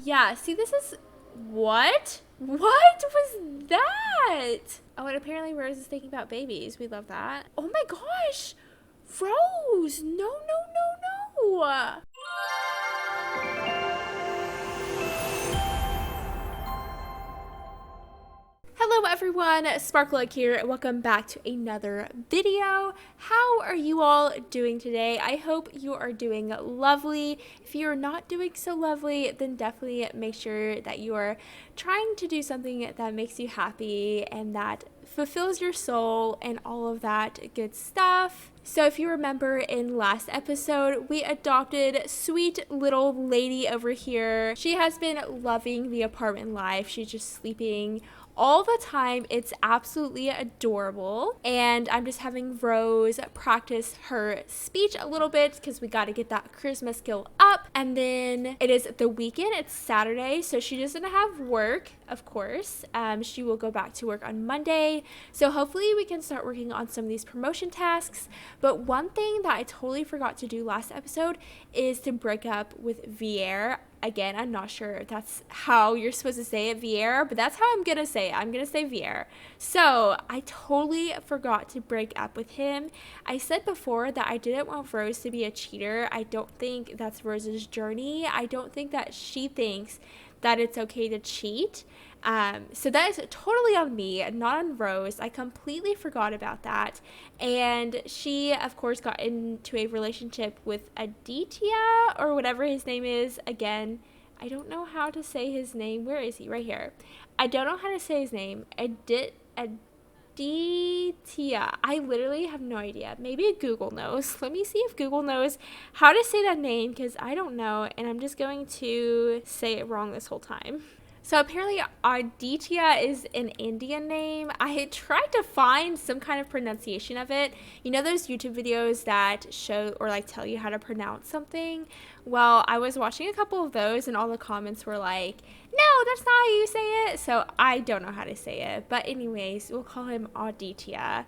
Yeah, see, this is... What? What was that? Oh, and apparently Rose is thinking about babies. We love that. Oh my gosh! Rose! No, no, no, no! Hello everyone, SparkleEgg here, and welcome back to another video. How are you all doing today? I hope you are doing lovely. If you're not doing so lovely, then definitely make sure that you are trying to do something that makes you happy and that fulfills your soul and all of that good stuff. So if you remember in last episode, we adopted sweet little lady over here. She has been loving the apartment life. She's just sleeping all the time. It's absolutely adorable, and I'm just having Rose practice her speech a little bit because we got to get that charisma skill up. And then it is the weekend, it's Saturday, so she doesn't have work, of course. She will go back to work on Monday, so hopefully we can start working on some of these promotion tasks. But one thing that I totally forgot to do last episode is to break up with Vier. Again, I'm not sure if that's how you're supposed to say it, Vier, but that's how I'm gonna say it. I'm gonna say Vier. So I totally forgot to break up with him. I said before that I didn't want Rose to be a cheater. I don't think that's Rose's journey. I don't think that she thinks that it's okay to cheat. So that is totally on me, not on Rose. I completely forgot about that. And she, of course, got into a relationship with Aditya, or whatever his name is. Again, I don't know how to say his name. Where is he? Right here. I don't know how to say his name. Aditya. I literally have no idea. Maybe Google knows. Let me see if Google knows how to say that name, because I don't know, and I'm just going to say it wrong this whole time. So apparently Aditya is an Indian name. I had tried to find some kind of pronunciation of it. You know those YouTube videos that show or like tell you how to pronounce something? Well, I was watching a couple of those and all the comments were like, no, that's not how you say it. So I don't know how to say it. But anyways, we'll call him Aditya.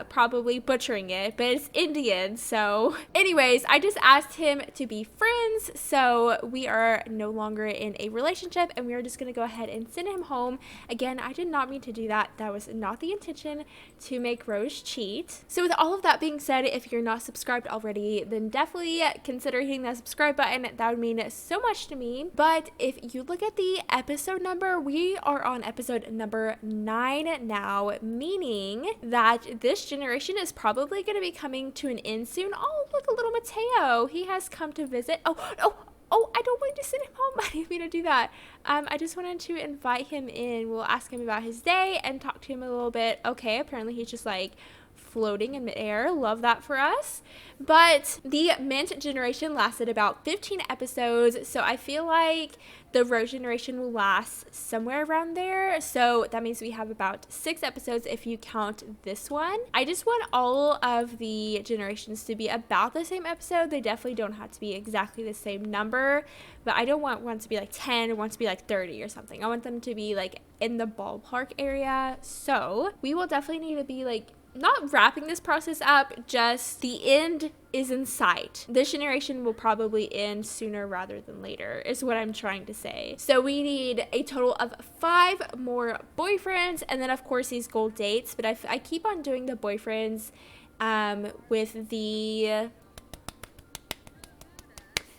Probably butchering it, but it's Indian. So anyways, I just asked him to be friends, so we are no longer in a relationship, and we are just gonna go ahead and send him home. Again, I did not mean to do that. That was not the intention to make Rose cheat. So with all of that being said, if you're not subscribed already, then definitely consider hitting that subscribe button. That would mean so much to me. But if you look at the episode number, we are on episode number 9 now, meaning that this generation is probably going to be coming to an end soon. Oh, look, a little Mateo. He has come to visit. Oh, I don't want to send him home. I didn't mean to do that. I just wanted to invite him in. We'll ask him about his day and talk to him a little bit. Okay, apparently he's just like floating in midair. Love that for us. But the Mint generation lasted about 15 episodes, so I feel like the Rose generation will last somewhere around there. So that means we have about 6 episodes if you count this one. I just want all of the generations to be about the same episode. They definitely don't have to be exactly the same number, but I don't want one to be like 10 or one to be like 30 or something. I want them to be like in the ballpark area. So we will definitely need to be like not wrapping this process up, just the end is in sight. This generation will probably end sooner rather than later, is what I'm trying to say. So we need a total of 5 more boyfriends, and then of course these gold dates, but I keep on doing the boyfriends with the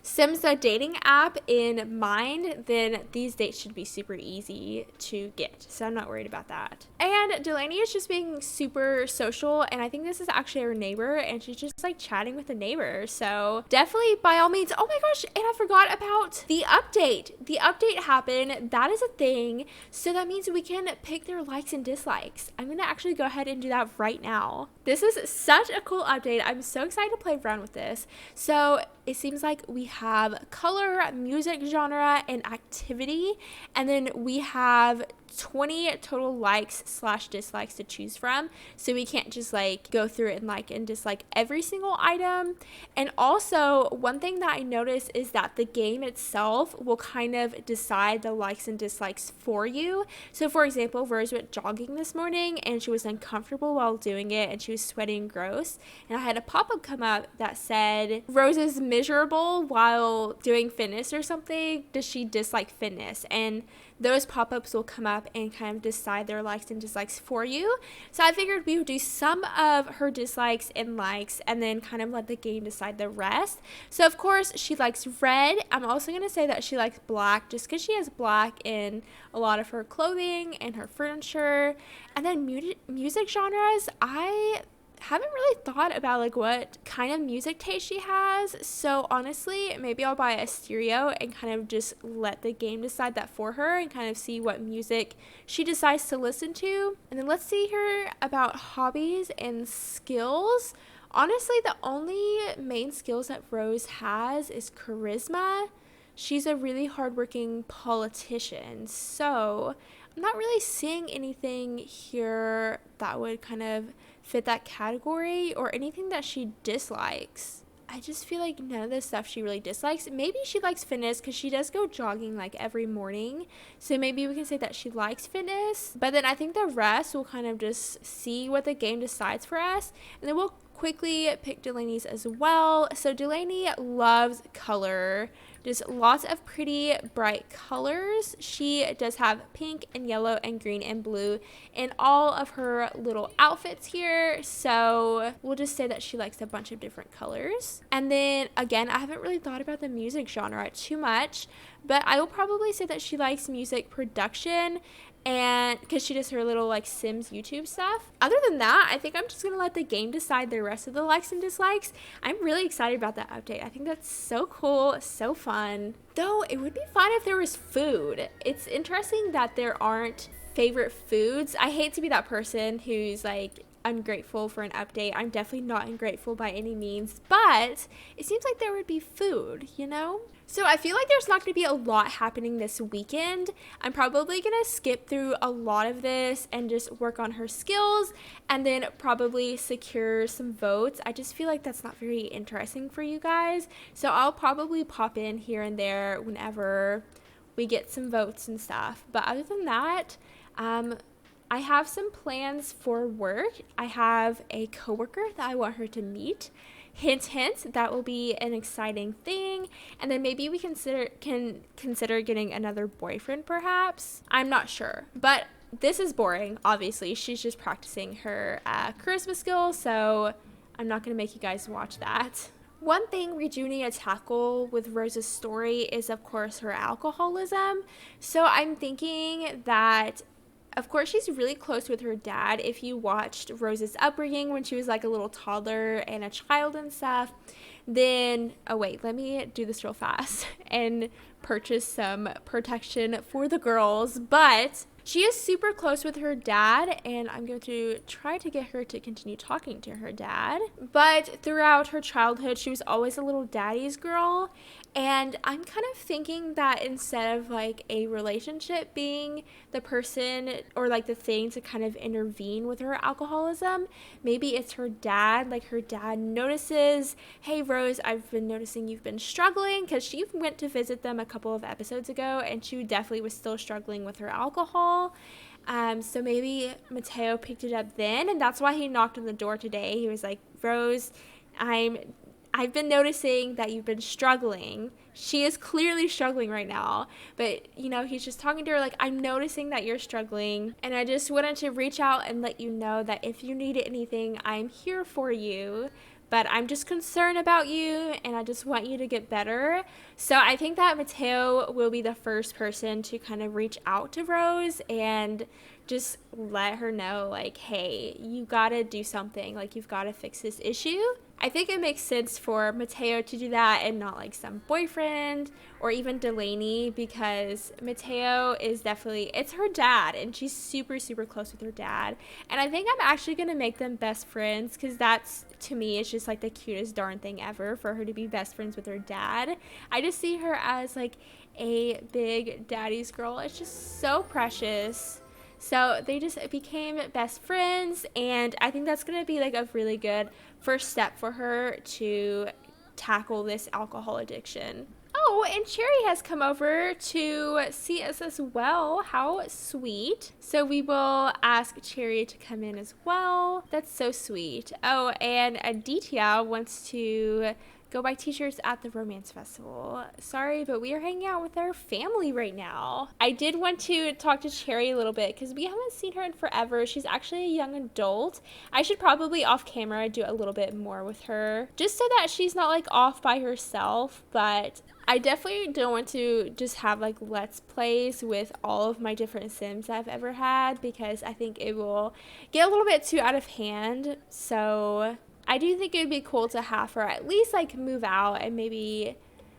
Simsa dating app in mind, then these dates should be super easy to get. So I'm not worried about that. And Delaney is just being super social, and I think this is actually her neighbor, and she's just like chatting with the neighbor. So definitely by all means. Oh my gosh, and I forgot about the update. The update happened. That is a thing. So that means we can pick their likes and dislikes. I'm gonna actually go ahead and do that right now. This is such a cool update. I'm so excited to play around with this. So it seems like we have color, music genre, and activity, and then we have 20 total likes slash dislikes to choose from, so we can't just like go through it and like and dislike every single item. And also, one thing that I noticed is that the game itself will kind of decide the likes and dislikes for you. So for example, Rose went jogging this morning and she was uncomfortable while doing it and she was sweating gross, and I had a pop-up come up that said Rose is miserable while doing fitness or something. Does she dislike fitness? And those pop-ups will come up and kind of decide their likes and dislikes for you. So I figured we would do some of her dislikes and likes and then kind of let the game decide the rest. So of course she likes red. I'm also going to say that she likes black just because she has black in a lot of her clothing and her furniture. And then music genres, I haven't really thought about like what kind of music taste she has, so honestly maybe I'll buy a stereo and kind of just let the game decide that for her and kind of see what music she decides to listen to. And then let's see here about hobbies and skills. Honestly, the only main skills that Rose has is charisma. She's a really hardworking politician, so I'm not really seeing anything here that would kind of fit that category or anything that she dislikes. I just feel like none of the stuff she really dislikes. Maybe she likes fitness because she does go jogging like every morning. So maybe we can say that she likes fitness. But then I think the rest will kind of just see what the game decides for us. And then we'll quickly pick Delaney's as well. So Delaney loves color. Just lots of pretty bright colors. She does have pink and yellow and green and blue in all of her little outfits here. So we'll just say that she likes a bunch of different colors. And then again, I haven't really thought about the music genre too much, but I will probably say that she likes music production, and because she does her little like Sims YouTube stuff. Other than that, I think I'm just gonna let the game decide the rest of the likes and dislikes. I'm really excited about that update. I think that's so cool, so fun. Though it would be fun if there was food. It's interesting that there aren't favorite foods. I hate to be that person who's like ungrateful for an update. I'm definitely not ungrateful by any means, but it seems like there would be food, you know? So I feel like there's not going to be a lot happening this weekend. I'm probably going to skip through a lot of this and just work on her skills and then probably secure some votes. I just feel like that's not very interesting for you guys. So I'll probably pop in here and there whenever we get some votes and stuff. But other than that, I have some plans for work. I have a coworker that I want her to meet. Hint, hint, that will be an exciting thing. And then maybe we can consider getting another boyfriend, perhaps. I'm not sure. But this is boring, obviously. She's just practicing her charisma skills, so I'm not going to make you guys watch that. One thing we do need to tackle with Rose's story is, of course, her alcoholism. So I'm thinking that, of course, she's really close with her dad. If you watched Rose's upbringing when she was like a little toddler and a child and stuff, then, oh wait, let me do this real fast and purchase some protection for the girls. But she is super close with her dad, and I'm going to try to get her to continue talking to her dad. But throughout her childhood, she was always a little daddy's girl. And I'm kind of thinking that instead of like a relationship being the person or like the thing to kind of intervene with her alcoholism, maybe it's her dad. Like her dad notices, hey Rose, I've been noticing you've been struggling, because she went to visit them a couple of episodes ago and she definitely was still struggling with her alcohol. So maybe Mateo picked it up then, and that's why he knocked on the door today. He was like, Rose, I've been noticing that you've been struggling. She is clearly struggling right now. But, you know, he's just talking to her like, I'm noticing that you're struggling. And I just wanted to reach out and let you know that if you need anything, I'm here for you. But I'm just concerned about you, and I just want you to get better. So I think that Mateo will be the first person to kind of reach out to Rose and just let her know, like, hey, you gotta do something. Like, you've gotta fix this issue. I think it makes sense for Mateo to do that and not like some boyfriend or even Delaney, because Mateo is definitely, it's her dad, and she's super, super close with her dad. And I think I'm actually going to make them best friends, because that's, to me, it's just like the cutest darn thing ever for her to be best friends with her dad. I just see her as like a big daddy's girl. It's just so precious. So they just became best friends, and I think that's going to be like a really good first step for her to tackle this alcohol addiction. Oh, and Cherry has come over to see us as well. How sweet. So we will ask Cherry to come in as well. That's so sweet. Oh, and Aditya wants to go buy t-shirts at the romance festival. Sorry, but we are hanging out with our family right now. I did want to talk to Cherry a little bit because we haven't seen her in forever. She's actually a young adult. I should probably off camera do a little bit more with her just so that she's not like off by herself, but I definitely don't want to just have like let's plays with all of my different Sims I've ever had because I think it will get a little bit too out of hand. So I do think it would be cool to have her at least like move out and maybe,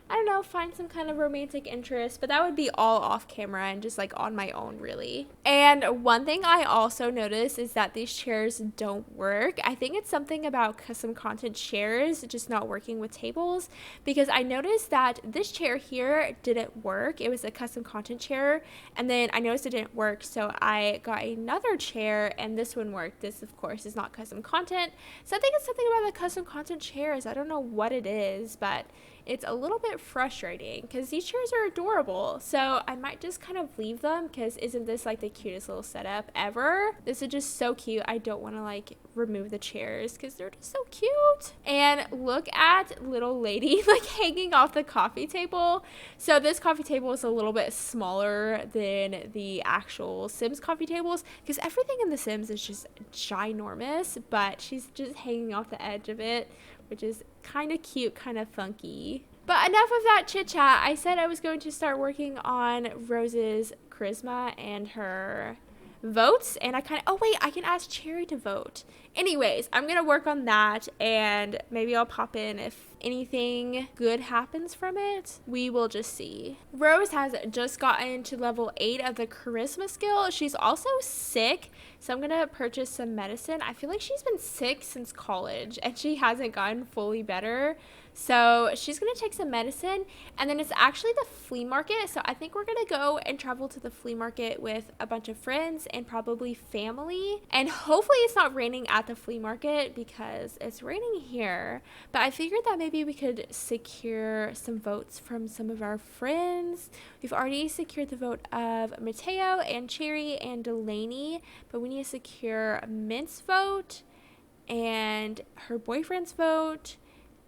I don't know, find some kind of romantic interest, but that would be all off camera and just like on my own really. And one thing I also noticed is that these chairs don't work. I think it's something about custom content chairs just not working with tables, because I noticed that this chair here didn't work. It was a custom content chair, and then I noticed it didn't work, so I got another chair and this one worked. This of course is not custom content, so I think it's something about the custom content chairs. I don't know what it is, but it's a little bit frustrating because these chairs are adorable. So I might just kind of leave them because isn't this like the cutest little setup ever? This is just so cute. I don't want to like remove the chairs because they're just so cute. And look at little lady like hanging off the coffee table. So this coffee table is a little bit smaller than the actual Sims coffee tables because everything in the Sims is just ginormous, but she's just hanging off the edge of it, which is kind of cute, kind of funky. But enough of that chit chat. I said I was going to start working on Rose's charisma and her votes, and I can ask Cherry to vote. Anyways, I'm gonna work on that, and maybe I'll pop in if anything good happens from it. We will just see. Rose has just gotten to level 8 of the charisma skill. She's also sick, so I'm gonna purchase some medicine. I feel like she's been sick since college and she hasn't gotten fully better. So she's going to take some medicine, and then it's actually the flea market. So I think we're going to go and travel to the flea market with a bunch of friends and probably family. And hopefully it's not raining at the flea market because it's raining here. But I figured that maybe we could secure some votes from some of our friends. We've already secured the vote of Mateo and Cherry and Delaney, but we need to secure Mint's vote and her boyfriend's vote.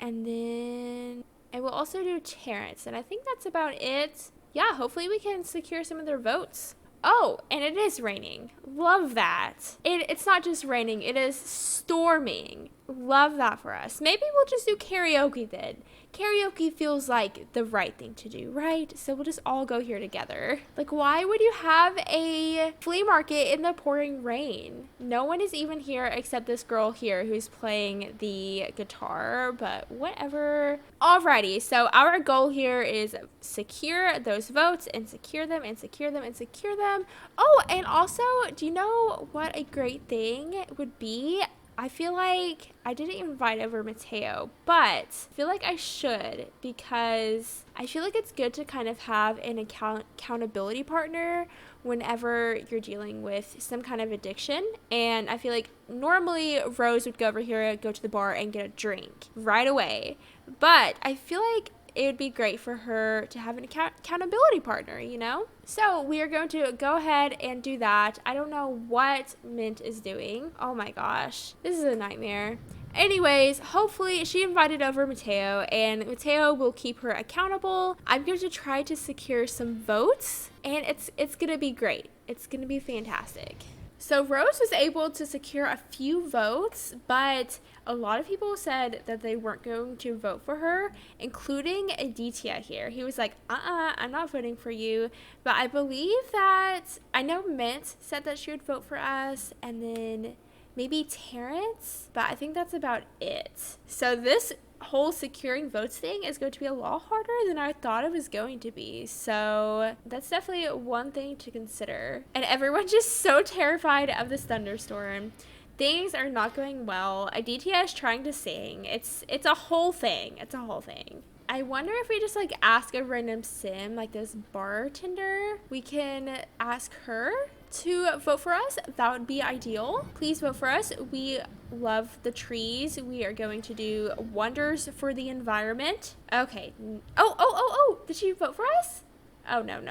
And then I will also do Terrence. And I think that's about it. Yeah, hopefully we can secure some of their votes. Oh, and it is raining. Love that. It's not just raining, it is storming. Love that for us. Maybe we'll just do karaoke then. Karaoke feels like the right thing to do, right? So we'll just all go here together. Like, why would you have a flea market in the pouring rain? No one is even here except this girl here who's playing the guitar, but whatever. Alrighty, so our goal here is secure those votes and secure them and secure them and secure them. Oh, and also, do you know what a great thing would be? I feel like I didn't invite over Mateo, but I feel like I should, because I feel like it's good to kind of have an accountability partner whenever you're dealing with some kind of addiction. And I feel like normally Rose would go over here, go to the bar and get a drink right away. But I feel like it would be great for her to have an accountability partner, you know? So we are going to go ahead and do that. I don't know what Mint is doing. Oh my gosh, this is a nightmare. Anyways, hopefully she invited over Mateo, and Mateo will keep her accountable. I'm going to try to secure some votes, and it's going to be great. It's going to be fantastic. So Rose was able to secure a few votes, but a lot of people said that they weren't going to vote for her, including Aditya here. He was like, I'm not voting for you. But I believe that, I know Mint said that she would vote for us, and then maybe Terrence, but I think that's about it. So this whole securing votes thing is going to be a lot harder than I thought it was going to be. So that's definitely one thing to consider. And everyone's just so terrified of this thunderstorm. Things are not going well. Aditya is trying to sing. It's a whole thing. It's a whole thing. I wonder if we just like ask a random sim, like this bartender, we can ask her to vote for us. That would be ideal. Please vote for us. We love the trees. We are going to do wonders for the environment. Okay. Oh. Did she vote for us? Oh, no.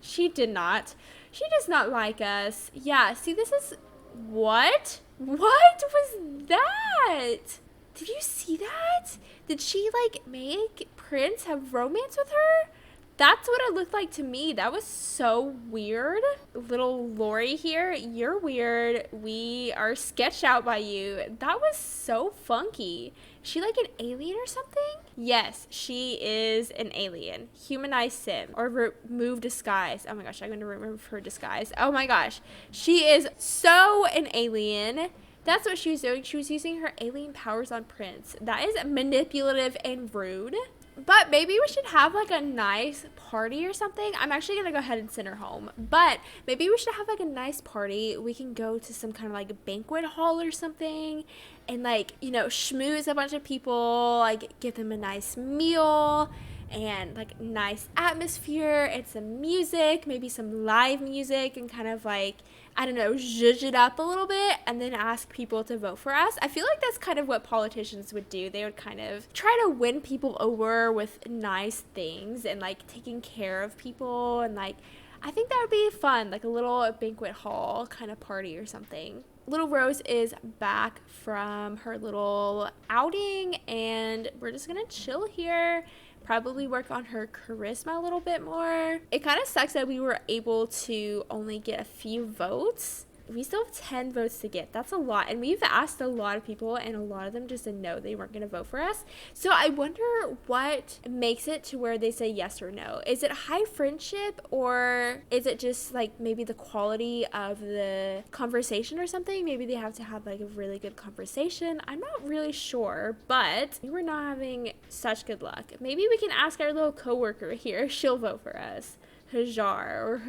She did not. She does not like us. Yeah, see, this is... What? What was that? Did you see that? Did she, like, make Prince have romance with her? That's what it looked like to me. That was so weird. Little Lori here, you're weird. We are sketched out by you. That was so funky. Is she like an alien or something? Yes, she is an alien. Humanized sim or remove disguise. Oh my gosh, I'm going to remove her disguise. Oh my gosh. She is so an alien. That's what she was doing. She was using her alien powers on Prince. That is manipulative and rude. But maybe we should have like a nice party or something. I'm actually going to go ahead and send her home. But maybe we should have like a nice party. We can go to some kind of like banquet hall or something. And like, you know, schmooze a bunch of people. Like give them a nice meal. And like nice atmosphere and some music. Maybe some live music. And kind of like, I don't know, zhuzh it up a little bit and then ask people to vote for us. I feel like that's kind of what politicians would do. They would kind of try to win people over with nice things and like taking care of people. And like, I think that would be fun, like a little banquet hall kind of party or something. Little Rose is back from her little outing and we're just gonna chill here. Probably work on her charisma a little bit more. It kind of sucks that we were able to only get a few votes. We still have 10 votes to get. That's a lot. And we've asked a lot of people and a lot of them just said no, they weren't going to vote for us. So I wonder what makes it to where they say yes or no. Is it high friendship or is it just like maybe the quality of the conversation or something? Maybe they have to have like a really good conversation. I'm not really sure, but we were not having such good luck. Maybe we can ask our little coworker here. She'll vote for us. Hajar.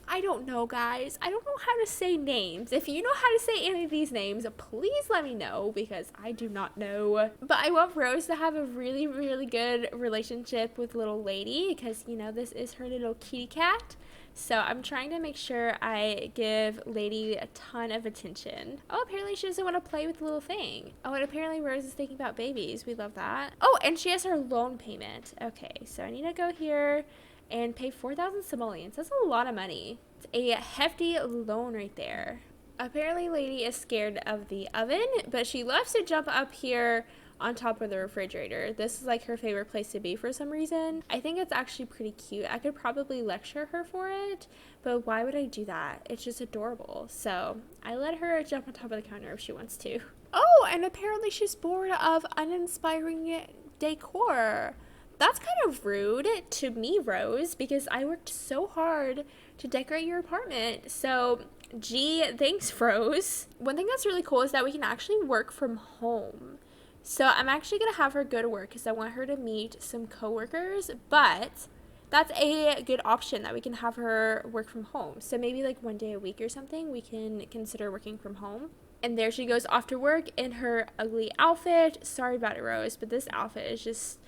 I don't know, guys. I don't know how to say names. If you know how to say any of these names, please let me know because I do not know. But I want Rose to have a really, really good relationship with little lady because, you know, this is her little kitty cat. So I'm trying to make sure I give Lady a ton of attention. Oh, apparently she doesn't want to play with the little thing. Oh, and apparently Rose is thinking about babies. We love that. Oh, and she has her loan payment. Okay, so I need to go here and pay 4,000 simoleons. That's a lot of money. It's a hefty loan right there. Apparently Lady is scared of the oven, but she loves to jump up here on top of the refrigerator. This is like her favorite place to be for some reason. I think it's actually pretty cute. I could probably lecture her for it, but why would I do that? It's just adorable. So I let her jump on top of the counter if she wants to. Oh, and apparently she's bored of uninspiring decor. That's kind of rude to me, Rose, because I worked so hard to decorate your apartment. So, gee, thanks, Rose. One thing that's really cool is that we can actually work from home. So I'm actually going to have her go to work because I want her to meet some coworkers, but that's a good option that we can have her work from home. So maybe like one day a week or something, we can consider working from home. And there she goes off to work in her ugly outfit. Sorry about it, Rose, but this outfit is just...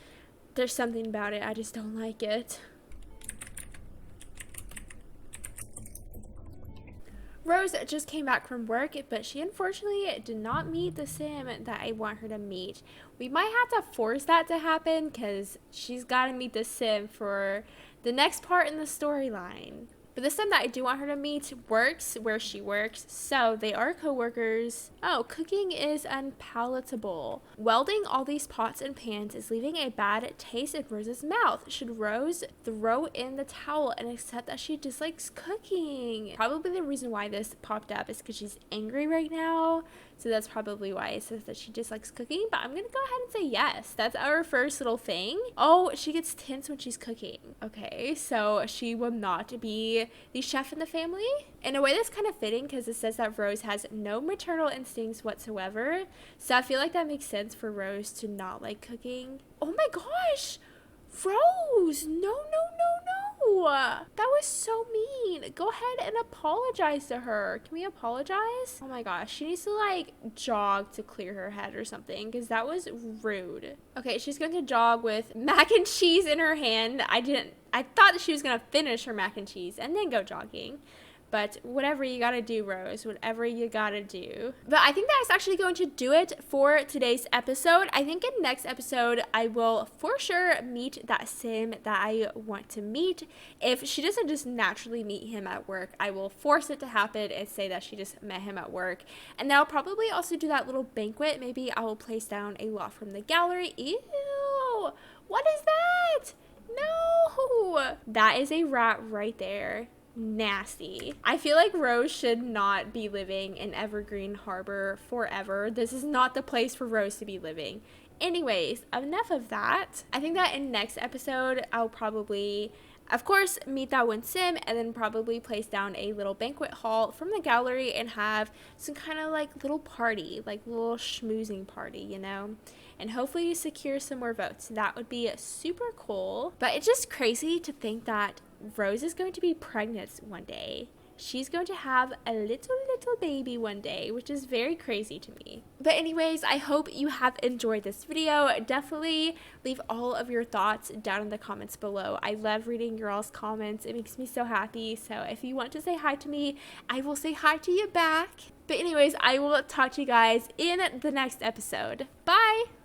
There's something about it. I just don't like it. Rose just came back from work, but she unfortunately did not meet the sim that I want her to meet. We might have to force that to happen because she's got to meet the sim for the next part in the storyline. But the sim that I do want her to meet works where she works, so they are co-workers. Oh, cooking is unpalatable. Welding all these pots and pans is leaving a bad taste in Rose's mouth. Should Rose throw in the towel and accept that she dislikes cooking? Probably the reason why this popped up is because she's angry right now. So that's probably why it says that she dislikes cooking. But I'm going to go ahead and say yes. That's our first little thing. Oh, she gets tense when she's cooking. Okay, so she will not be the chef in the family. In a way that's kind of fitting because it says that Rose has no maternal instincts whatsoever. So I feel like that makes sense for Rose to not like cooking. Oh my gosh! Rose! No. That was so mean. mean. Go ahead and apologize to her. Can we apologize? Oh my gosh, she needs to like jog to clear her head or something, because that was rude. Okay, she's going to jog with mac and cheese in her hand. I thought that she was gonna finish her mac and cheese and then go jogging. But whatever you gotta do, Rose, whatever you gotta do. But I think that's actually going to do it for today's episode. I think in next episode, I will for sure meet that sim that I want to meet. If she doesn't just naturally meet him at work, I will force it to happen and say that she just met him at work. And then I'll probably also do that little banquet. Maybe I will place down a lot from the gallery. Ew, what is that? No, that is a rat right there. Nasty. I feel like Rose should not be living in Evergreen Harbor forever. This is not the place for Rose to be living. Anyways, enough of that. I think that in next episode, I'll probably, of course, meet that one sim and then probably place down a little banquet hall from the gallery and have some kind of like little party, like little schmoozing party, you know? And hopefully secure some more votes. That would be super cool. But it's just crazy to think that Rose is going to be pregnant one day. She's going to have a little baby one day, which is very crazy to me. But anyways, I hope you have enjoyed this video. Definitely leave all of your thoughts down in the comments below. I love reading your all's comments. It makes me so happy. So if you want to say hi to me, I will say hi to you back. But anyways, I will talk to you guys in the next episode. Bye!